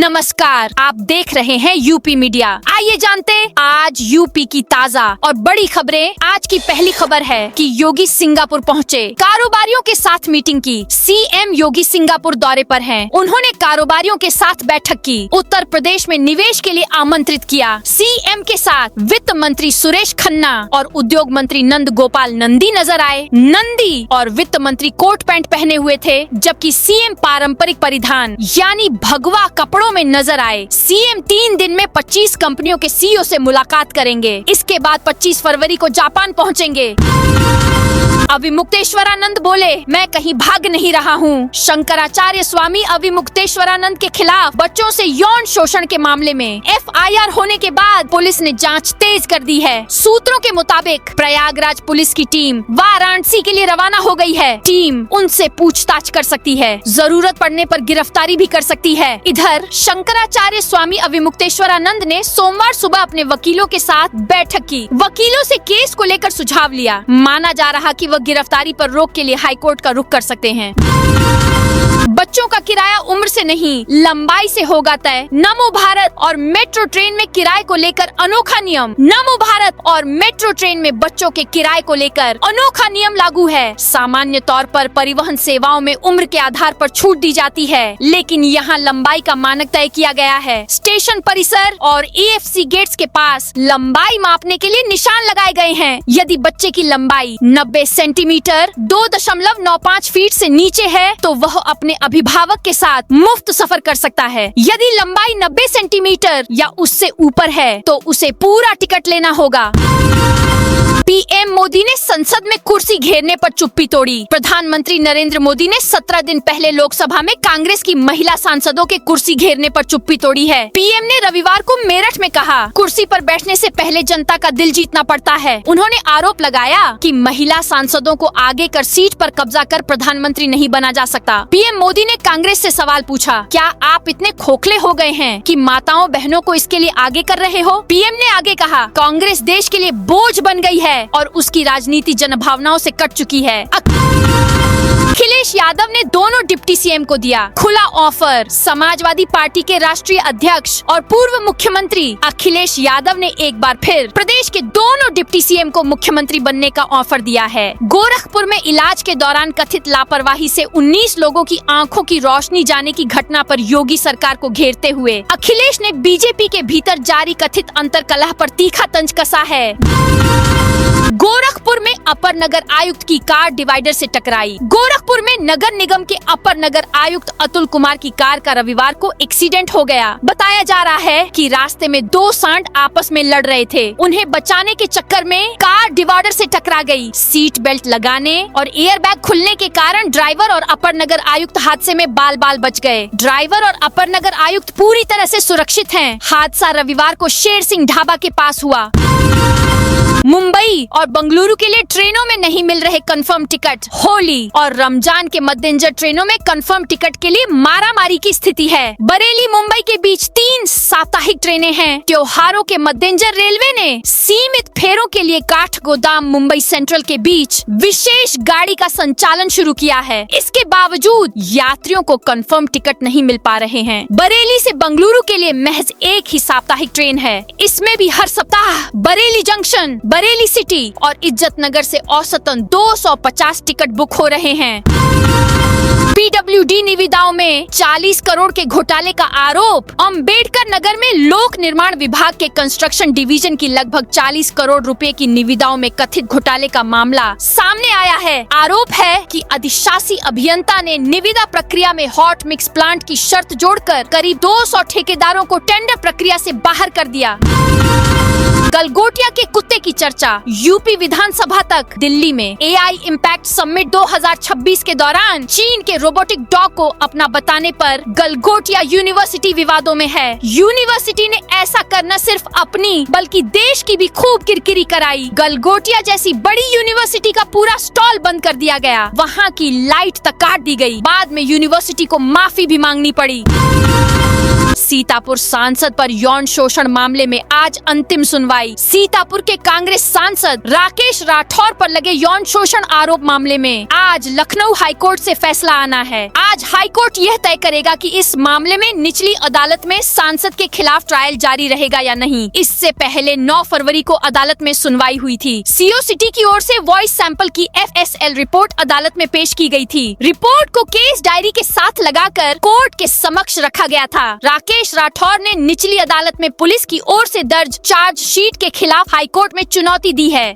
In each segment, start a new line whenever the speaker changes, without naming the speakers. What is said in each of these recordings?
नमस्कार, आप देख रहे हैं यूपी मीडिया। आइए जानते आज यूपी की ताजा और बड़ी खबरें। आज की पहली खबर है कि योगी सिंगापुर पहुंचे, कारोबारियों के साथ मीटिंग की। सीएम योगी सिंगापुर दौरे पर हैं। उन्होंने कारोबारियों के साथ बैठक की। उत्तर प्रदेश में निवेश के लिए आमंत्रित किया। सीएम के साथ वित्त मंत्री सुरेश खन्ना और उद्योग मंत्री नंद गोपाल नंदी नजर आए। नंदी और वित्त मंत्री कोट पैंट पहने हुए थे, जबकि सीएम पारंपरिक परिधान यानी भगवा कपड़ों में नजर आए। सीएम 3 दिन में 25 कंपनियों के सीईओ से मुलाकात करेंगे। इसके बाद 25 फरवरी को जापान पहुंचेंगे। अविमुक्तेश्वरानंद बोले, मैं कहीं भाग नहीं रहा हूँ। शंकराचार्य स्वामी अविमुक्तेश्वरानंद के खिलाफ बच्चों से यौन शोषण के मामले में एफआईआर होने के बाद पुलिस ने जांच तेज कर दी है। सूत्रों के मुताबिक प्रयागराज पुलिस की टीम वाराणसी के लिए रवाना हो गई है। टीम उनसे पूछताछ कर सकती है, जरूरत पड़ने पर गिरफ्तारी भी कर सकती है। इधर शंकराचार्य स्वामी अविमुक्तेश्वरानंद ने सोमवार सुबह अपने वकीलों के साथ बैठक की। वकीलों से केस को लेकर सुझाव लिया। माना जा रहा कि वह गिरफ्तारी पर रोक के लिए हाईकोर्ट का रुख कर सकते हैं। बच्चों का किराया उम्र से नहीं, लंबाई से होगा तय। नमो भारत और मेट्रो ट्रेन में किराए को लेकर अनोखा नियम। नमो भारत और मेट्रो ट्रेन में बच्चों के किराए को लेकर अनोखा नियम लागू है। सामान्य तौर पर परिवहन सेवाओं में उम्र के आधार पर छूट दी जाती है, लेकिन यहाँ लंबाई का मानक तय किया गया है। स्टेशन परिसर और एएफसी गेट्स के पास लंबाई मापने के लिए निशान लगाए गए हैं। यदि बच्चे की लंबाई 90 सेंटीमीटर 2.95 फीट से नीचे है तो वह अपने अभिभावक के साथ मुफ्त सफर कर सकता है। यदि लंबाई 90 सेंटीमीटर या उससे ऊपर है तो उसे पूरा टिकट लेना होगा। पीएम मोदी ने संसद में कुर्सी घेरने पर चुप्पी तोड़ी। प्रधानमंत्री नरेंद्र मोदी ने 17 दिन पहले लोकसभा में कांग्रेस की महिला सांसदों के कुर्सी घेरने पर चुप्पी तोड़ी है। पीएम ने रविवार को मेरठ में कहा, कुर्सी पर बैठने से पहले जनता का दिल जीतना पड़ता है। उन्होंने आरोप लगाया कि महिला सांसदों को आगे कर सीट पर कब्जा कर प्रधानमंत्री नहीं बना जा सकता। पीएम मोदी ने कांग्रेस से सवाल पूछा, क्या आप इतने खोखले हो गए हैं कि माताओं बहनों को इसके लिए आगे कर रहे हो? पीएम ने आगे कहा, कांग्रेस देश के लिए बोझ बन गई है और उसकी राजनीति जनभावनाओं से कट चुकी है। अखिलेश यादव ने दोनों डिप्टी सीएम को दिया खुला ऑफर। समाजवादी पार्टी के राष्ट्रीय अध्यक्ष और पूर्व मुख्यमंत्री अखिलेश यादव ने एक बार फिर प्रदेश के दोनों डिप्टी सीएम को मुख्यमंत्री बनने का ऑफर दिया है। गोरखपुर में इलाज के दौरान कथित लापरवाही से 19 लोगों की आंखों की रोशनी जाने की घटना पर योगी सरकार को घेरते हुए अखिलेश ने बीजेपी के भीतर जारी कथित अंतर्कलह पर तीखा तंज कसा है। गोरखपुर में अपर नगर आयुक्त की कार डिवाइडर से टकराई। गोरखपुर में नगर निगम के अपर नगर आयुक्त अतुल कुमार की कार का रविवार को एक्सीडेंट हो गया। बताया जा रहा है कि रास्ते में 2 सांड आपस में लड़ रहे थे। उन्हें बचाने के चक्कर में कार डिवाइडर से टकरा गई। सीट बेल्ट लगाने और एयर बैग खुलने के कारण ड्राइवर और अपर नगर आयुक्त हादसे में बाल बाल बच गए। ड्राइवर और अपर नगर आयुक्त पूरी तरह से सुरक्षित हैं। हादसा रविवार को शेर सिंह ढाबा के पास हुआ। मुंबई और बंगलुरु के लिए ट्रेनों में नहीं मिल रहे कंफर्म टिकट। होली और रमजान के मद्देनजर ट्रेनों में कंफर्म टिकट के लिए मारामारी की स्थिति है। बरेली मुंबई के बीच 3 साप्ताहिक ट्रेनें हैं। त्योहारों के मद्देनजर रेलवे ने सीमित फेरों के लिए काठगोदाम मुंबई सेंट्रल के बीच विशेष गाड़ी का संचालन शुरू किया है। इसके बावजूद यात्रियों को कंफर्म टिकट नहीं मिल पा रहे हैं। बरेली से बंगलुरु के लिए महज एक ही साप्ताहिक ट्रेन है। इसमें भी हर सप्ताह बरेली जंक्शन, बरेली सिटी और इज्जत नगर से औसतन 250 टिकट बुक हो रहे हैं। पीडब्ल्यूडी निविदाओं में 40 करोड़ के घोटाले का आरोप। अंबेडकर नगर में लोक निर्माण विभाग के कंस्ट्रक्शन डिवीजन की लगभग 40 करोड़ रुपए की निविदाओं में कथित घोटाले का मामला सामने आया है। आरोप है कि अधिशासी अभियंता ने निविदा प्रक्रिया में हॉट मिक्स प्लांट की शर्त जोड़कर करीब 200 ठेकेदारों को टेंडर प्रक्रिया से बाहर कर दिया। गलगोटिया के कुत्ते की चर्चा यूपी विधानसभा तक। दिल्ली में एआई इम्पैक्ट समिट 2026 के दौरान चीन के रोबोटिक डॉग को अपना बताने पर गलगोटिया यूनिवर्सिटी विवादों में है। यूनिवर्सिटी ने ऐसा करना सिर्फ अपनी बल्कि देश की भी खूब किरकिरी कराई। गलगोटिया जैसी बड़ी यूनिवर्सिटी का पूरा स्टॉल बंद कर दिया गया। वहाँ की लाइट तक काट दी गई। बाद में यूनिवर्सिटी को माफी भी मांगनी पड़ी। सीतापुर सांसद पर यौन शोषण मामले में आज अंतिम सुनवाई। सीतापुर के कांग्रेस सांसद राकेश राठौर पर लगे यौन शोषण आरोप मामले में आज लखनऊ हाईकोर्ट से फैसला आना है। आज हाईकोर्ट यह तय करेगा कि इस मामले में निचली अदालत में सांसद के खिलाफ ट्रायल जारी रहेगा या नहीं। इससे पहले 9 फरवरी को अदालत में सुनवाई हुई थी। सीओ सिटी की ओर से वॉइस सैंपल की FSL रिपोर्ट अदालत में पेश की गई थी। रिपोर्ट को केस डायरी के साथ लगाकर कोर्ट के समक्ष रखा गया था। राकेश राठौर ने निचली अदालत में पुलिस की ओर से दर्ज चार्जशीट के खिलाफ हाईकोर्ट में चुनौती दी है।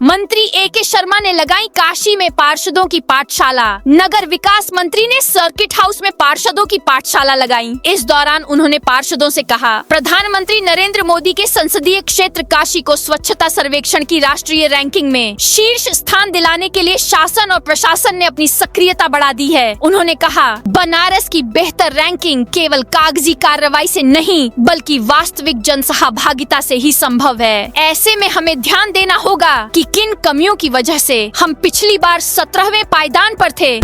मंत्री AK शर्मा ने लगाई काशी में पार्षदों की पाठशाला। नगर विकास मंत्री ने सर्किट हाउस में पार्षदों की पाठशाला लगाई। इस दौरान उन्होंने पार्षदों से कहा, प्रधानमंत्री नरेंद्र मोदी के संसदीय क्षेत्र काशी को स्वच्छता सर्वेक्षण की राष्ट्रीय रैंकिंग में शीर्ष स्थान दिलाने के लिए शासन और प्रशासन ने अपनी सक्रियता बढ़ा दी है। उन्होंने कहा, बनारस की बेहतर रैंकिंग केवल कागजी कार्रवाई से नहीं बल्कि वास्तविक जनसहभागिता से ही संभव है। ऐसे में हमें ध्यान देना होगा कि किन कमियों की वजह से हम पिछली बार 17वें पायदान पर थे।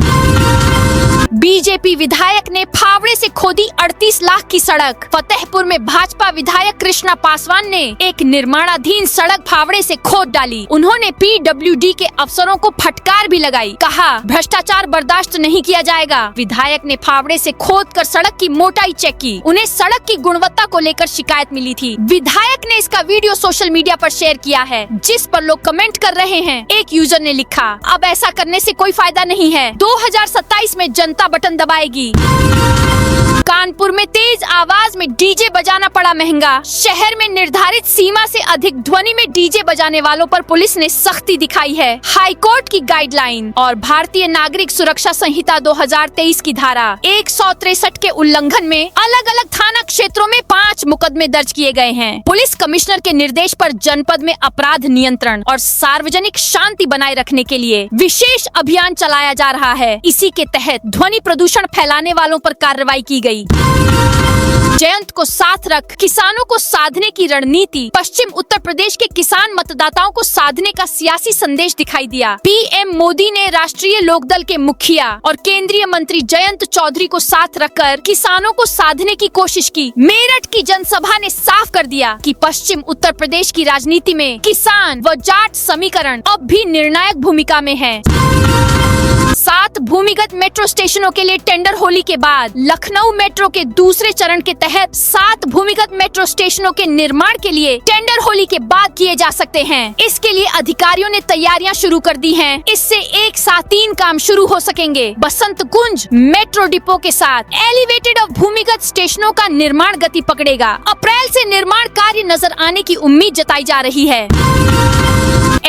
बीजेपी विधायक ने फावड़े से खोदी 38 लाख की सड़क। फतेहपुर में भाजपा विधायक कृष्णा पासवान ने एक निर्माणाधीन सड़क फावड़े से खोद डाली। उन्होंने PWD के अफसरों को फटकार भी लगाई। कहा, भ्रष्टाचार बर्दाश्त नहीं किया जाएगा। विधायक ने फावड़े से खोदकर सड़क की मोटाई चेक की। उन्हें सड़क की गुणवत्ता को लेकर शिकायत मिली थी। विधायक ने इसका वीडियो सोशल मीडिया पर शेयर किया है, जिस पर लोग कमेंट कर रहे हैं। एक यूजर ने लिखा, अब ऐसा करने से कोई फायदा नहीं है। 2027 में जनता बटन दबाएगी। कानपुर में तेज आवाज में डीजे बजाना पड़ा महंगा। शहर में निर्धारित सीमा से अधिक ध्वनि में डीजे बजाने वालों पर पुलिस ने सख्ती दिखाई है। हाईकोर्ट की गाइडलाइन और भारतीय नागरिक सुरक्षा संहिता 2023 की धारा 163 के उल्लंघन में अलग अलग थाना क्षेत्रों में 5 मुकदमे दर्ज किए गए हैं। पुलिस कमिश्नर के निर्देश पर जनपद में अपराध नियंत्रण और सार्वजनिक शांति बनाए रखने के लिए विशेष अभियान चलाया जा रहा है। इसी के तहत ध्वनि प्रदूषण फैलाने वालों पर कार्रवाई की गई। जयंत को साथ रख किसानों को साधने की रणनीति। पश्चिम उत्तर प्रदेश के किसान मतदाताओं को साधने का सियासी संदेश दिखाई दिया। PM मोदी ने राष्ट्रीय लोकदल के मुखिया और केंद्रीय मंत्री जयंत चौधरी को साथ रखकर किसानों को साधने की कोशिश की। मेरठ की जनसभा ने साफ कर दिया कि पश्चिम उत्तर प्रदेश की राजनीति में किसान व जाट समीकरण अब भी निर्णायक भूमिका में है। 7 भूमिगत मेट्रो स्टेशनों के लिए टेंडर होली के बाद लखनऊ मेट्रो के दूसरे चरण के तहत 7 भूमिगत मेट्रो स्टेशनों के निर्माण के लिए टेंडर होली के बाद किए जा सकते हैं। इसके लिए अधिकारियों ने तैयारियां शुरू कर दी हैं। इससे एक साथ 3 काम शुरू हो सकेंगे। बसंत कुंज मेट्रो डिपो के साथ एलिवेटेड और भूमिगत स्टेशनों का निर्माण गति पकड़ेगा। अप्रैल से निर्माण कार्य नजर आने की उम्मीद जताई जा रही है।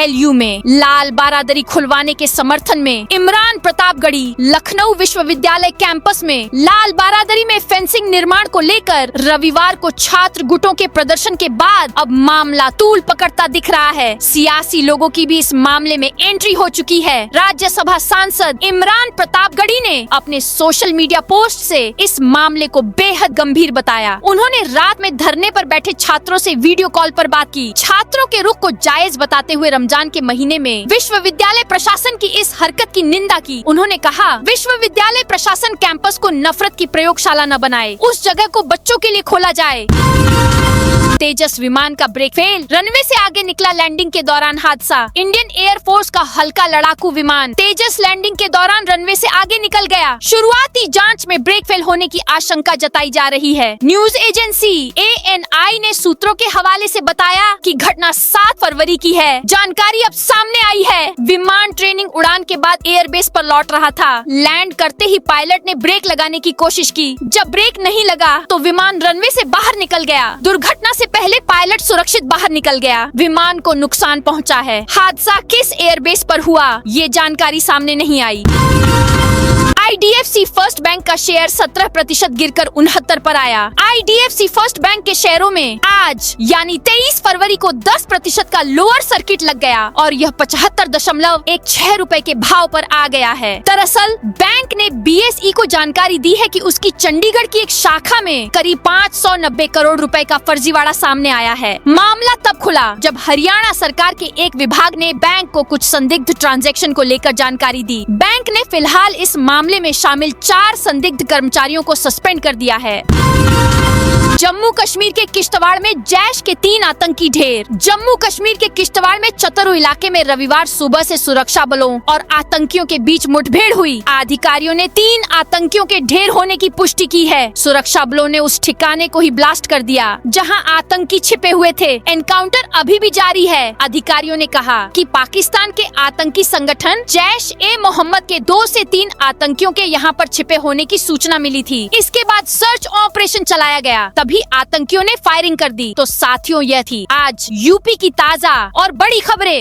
LU में लाल बारादरी खुलवाने के समर्थन में इमरान प्रतापगढ़ी। लखनऊ विश्वविद्यालय कैंपस में लाल बारादरी में फेंसिंग निर्माण को लेकर रविवार को छात्र गुटों के प्रदर्शन के बाद अब मामला तूल पकड़ता दिख रहा है। सियासी लोगों की भी इस मामले में एंट्री हो चुकी है। राज्यसभा सांसद इमरान प्रतापगढ़ी ने अपने सोशल मीडिया पोस्ट से इस मामले को बेहद गंभीर बताया। उन्होंने रात में धरने पर बैठे छात्रों से वीडियो कॉल पर बात की। छात्रों के रुख को जायज बताते हुए रमजान के महीने में विश्वविद्यालय प्रशासन की इस हरकत की निंदा की। उन्होंने कहा, विश्वविद्यालय प्रशासन कैंपस को नफरत की प्रयोगशाला न बनाए, उस जगह को बच्चों के लिए खोला जाए। तेजस विमान का ब्रेक फेल, रनवे से आगे निकला। लैंडिंग के दौरान हादसा। इंडियन एयरफोर्स का हल्का लड़ाकू विमान तेजस लैंडिंग के दौरान रनवे से आगे निकल गया। शुरुआती जांच में ब्रेक फेल होने की आशंका जताई जा रही है। न्यूज एजेंसी ANI ने सूत्रों के हवाले से बताया कि घटना 7 फरवरी की है। जानकारी अब सामने आई है। विमान ट्रेनिंग उड़ान के बाद एयरबेस पर लौट रहा था। लैंड करते ही पायलट ने ब्रेक लगाने की कोशिश की। जब ब्रेक नहीं लगा तो विमान रनवे से बाहर निकल गया। दुर्घटना से पहले पायलट सुरक्षित बाहर निकल गया। विमान को नुकसान पहुंचा है। हादसा किस एयरबेस पर हुआ, ये जानकारी सामने नहीं आई। IDFC फर्स्ट बैंक का शेयर 17% गिरकर 69 पर आया। IDFC फर्स्ट बैंक के शेयरों में आज यानी 23 फरवरी को 10% का लोअर सर्किट लग गया और यह 75.16 रुपए के भाव पर आ गया है। दरअसल बैंक ने BSE को जानकारी दी है कि उसकी चंडीगढ़ की एक शाखा में करीब 590 करोड़ रुपए का फर्जीवाड़ा सामने आया है। मामला तब खुला जब हरियाणा सरकार के एक विभाग ने बैंक को कुछ संदिग्ध ट्रांजैक्शन को लेकर जानकारी दी। बैंक ने फिलहाल इस मामले में शामिल 4 संदिग्ध कर्मचारियों को सस्पेंड कर दिया है। जम्मू कश्मीर के किश्तवाड़ में जैश के 3 आतंकी ढेर। जम्मू कश्मीर के किश्तवाड़ में चतरू इलाके में रविवार सुबह से सुरक्षा बलों और आतंकियों के बीच मुठभेड़ हुई। अधिकारियों ने 3 आतंकियों के ढेर होने की पुष्टि की है। सुरक्षा बलों ने उस ठिकाने को ही ब्लास्ट कर दिया जहां आतंकी छिपे हुए थे। एनकाउंटर अभी भी जारी है। अधिकारियों ने कहा कि पाकिस्तान के आतंकी संगठन जैश-ए-मोहम्मद के 2 से 3 आतंकियों के यहां पर छिपे होने की सूचना मिली थी। इसके बाद सर्च ऑपरेशन चलाया गया। तभी आतंकियों ने फायरिंग कर दी। तो साथियों, यह थी आज यूपी की ताजा और बड़ी खबरें।